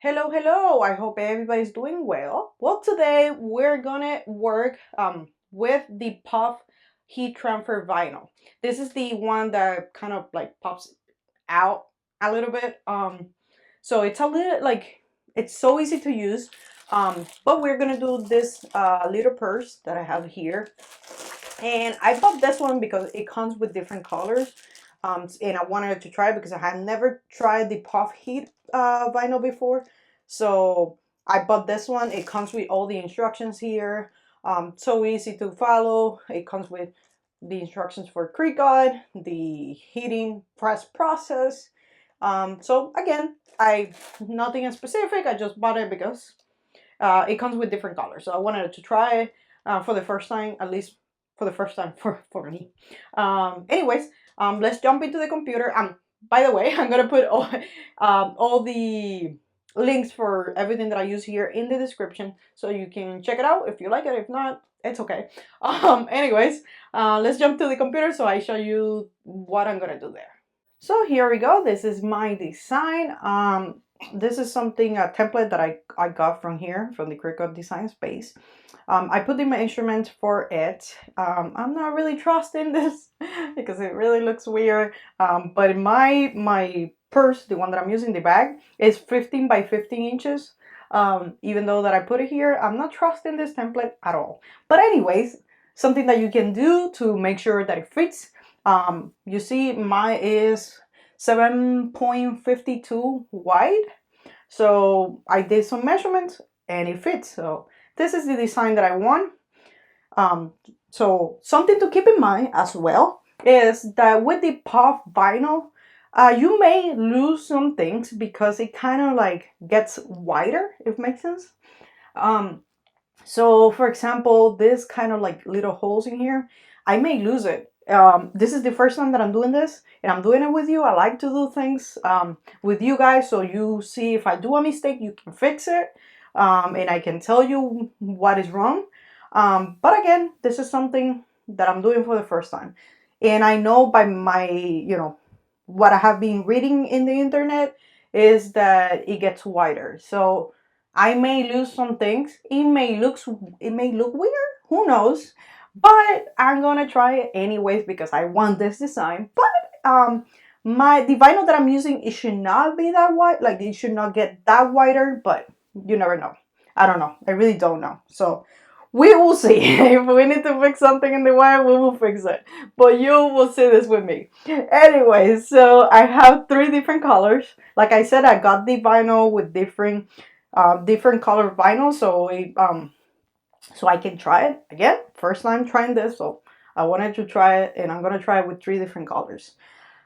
Hello, hello. I hope everybody's doing well. Well, today we're gonna work with the puff heat transfer vinyl. This is the one that kind of like pops out a little bit. So it's a little like it's so easy to use. But we're gonna do this little purse that I have here, and I bought this one because it comes with different colors. And I wanted to try it because I had never tried the puff heat vinyl before. So I bought this one. It comes with all the instructions here. So easy to follow. It comes with the instructions for cricut, the heating press process. So again, I nothing in specific. I just bought it because it comes with different colors. So I wanted to try it for the first time, at least for the first time for me. Anyways, let's jump into the computer. By the way, I'm gonna put all the links for everything that I use here in the description, so you can check it out if you like it. If not, it's okay. Anyways, let's jump to the computer so I show you what I'm gonna do there. So here we go. This is my design. This is something, a template that I got from here, from the Cricut design space. I put in my instrument for it. I'm not really trusting this because it really looks weird. But my purse, the one that I'm using, the bag, is 15 by 15 inches. Even though that I put it here, I'm not trusting this template at all. But anyways, something that you can do to make sure that it fits. You see mine is 7.52 wide. So I did some measurements and it fits. So this is the design that I want. So something to keep in mind as well is that with the puff vinyl, you may lose some things because it kind of like gets wider, if it makes sense. So for example, this kind of like little holes in here, I may lose it. This is the first time that I'm doing this, and I'm doing it with you. I like to do things with you guys, so you see if I do a mistake, you can fix it, and I can tell you what is wrong. But again, this is something that I'm doing for the first time, and I know by my, what I have been reading in the internet is that it gets wider. So I may lose some things. It may look weird. Who knows? But I'm gonna try it anyways because I want this design. But the vinyl that I'm using, it should not be that wide. Like it should not get that wider. But you never know. I don't know. I really don't know. So we will see. If we need to fix something in the wire, we will fix it. But you will see this with me. Anyway, so I have three different colors. Like I said, I got the vinyl with different color vinyl, so I can try it again. First time trying this, so I wanted to try it, and I'm gonna try it with three different colors.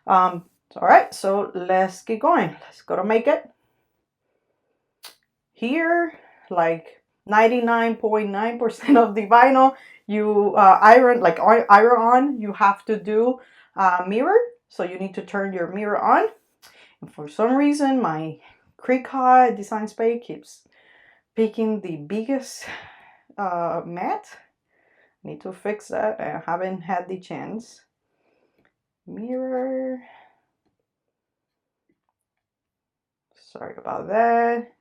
All right, so let's get going. Let's go to make it. Here, like 99.9% of the vinyl you iron on, you have to do mirror. So you need to turn your mirror on. And for some reason, my Cricut design spade keeps picking the biggest mat. Need to fix that. I haven't had the chance. Mirror. Sorry about that.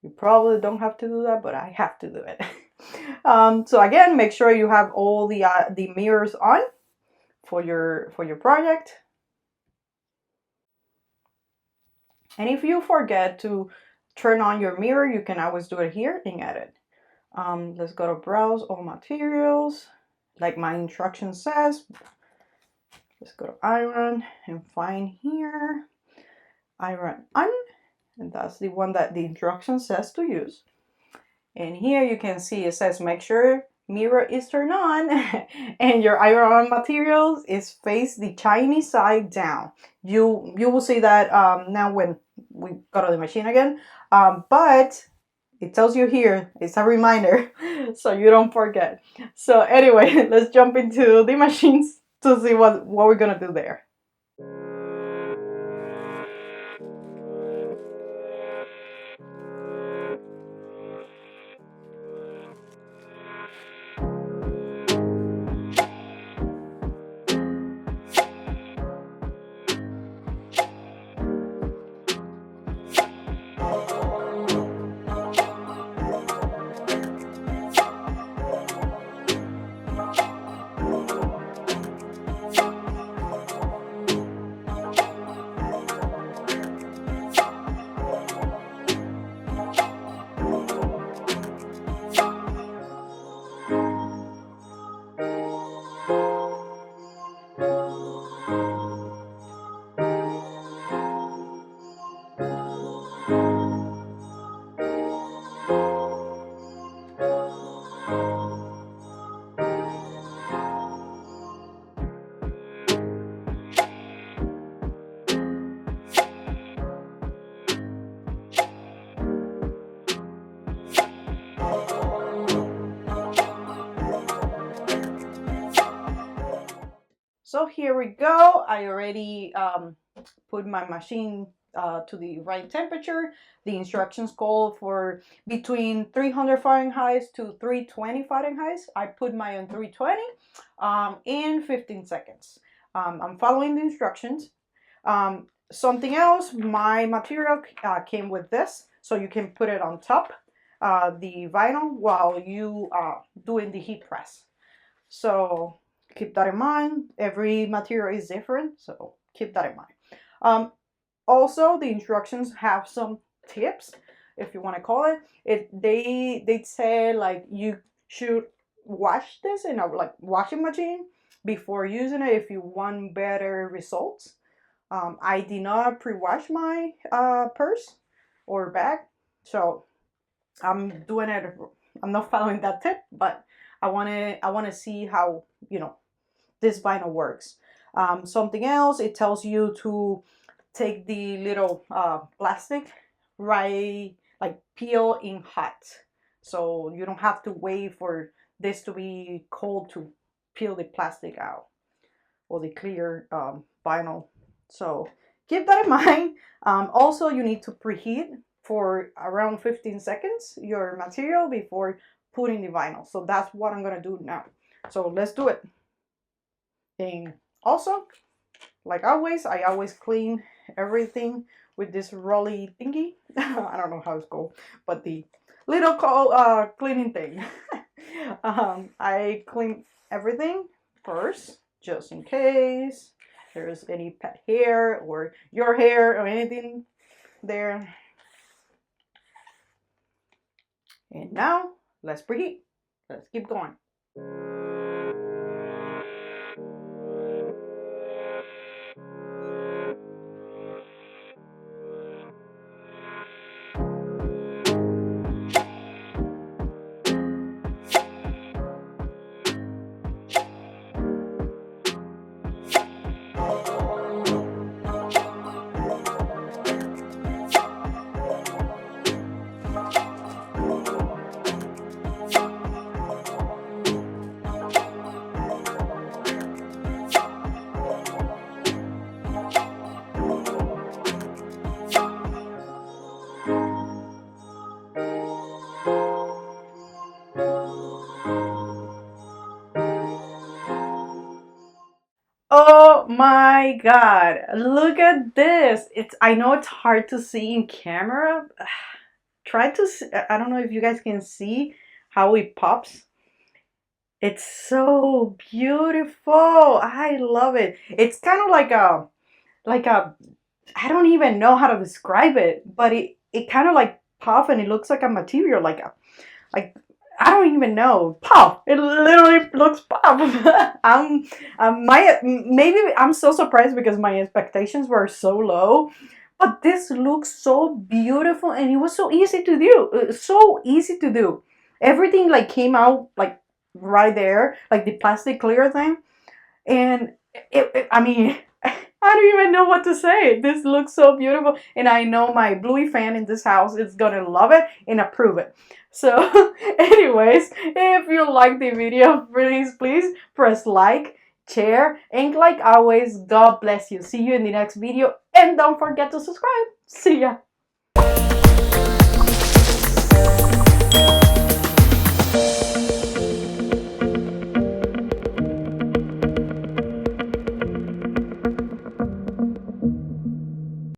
You probably don't have to do that, but I have to do it. So again, make sure you have all the mirrors on for your project. And if you forget to turn on your mirror, you can always do it here in Edit. Let's go to Browse All Materials. Like my instruction says, let's go to Iron and find here Iron On. And that's the one that the instruction says to use. And here you can see it says make sure mirror is turned on and your iron materials is face the Chinese side down. You will see that now when we go to the machine again. But it tells you here, it's a reminder, so you don't forget. So anyway, let's jump into the machines to see what we're gonna do there. so here we go. I already put my machine to the right temperature. The instructions call for between 300 Fahrenheit to 320 Fahrenheit. I put mine on 320 in 15 seconds. I'm following the instructions. Something else, my material came with this, so you can put it on top the vinyl while you doing the heat press. So keep that in mind. Every material is different, so keep that in mind. Also, the instructions have some tips, if you want to call it. They say like you should wash this in a like washing machine before using it if you want better results. I did not pre-wash my purse or bag, so I'm doing it. I'm not following that tip, but I want to see how, you know, this vinyl works. Something else, it tells you to take the little plastic, right, like peel in hot, so you don't have to wait for this to be cold to peel the plastic out, or the clear vinyl. So keep that in mind. Also, you need to preheat for around 15 seconds your material before putting the vinyl. So that's what I'm gonna do now. So let's do it. And also, like always, I always clean everything with this rolly thingy. I don't know how it's called, but the little cleaning thing. I clean everything first, just in case there's any pet hair or your hair or anything there. And now let's preheat. Let's keep going. Oh my god, look at this. I know it's hard to see in camera. Try to see, I don't know if you guys can see how it pops. It's so beautiful. I love it. It's kind of like a I don't even know how to describe it, but it kind of like puff, and it looks like a material, like I don't even know. Pop! It literally looks pop. Maybe I'm so surprised because my expectations were so low, but this looks so beautiful, and it was so easy to do. So easy to do. Everything like came out like right there, like the plastic clear thing, and I mean. I don't even know what to say. This looks so beautiful, and I know my Bluey fan in this house is gonna love it and approve it. So anyways, if you like the video, please press like, share, and like always, God bless you. See you in the next video, and don't forget to subscribe. See ya.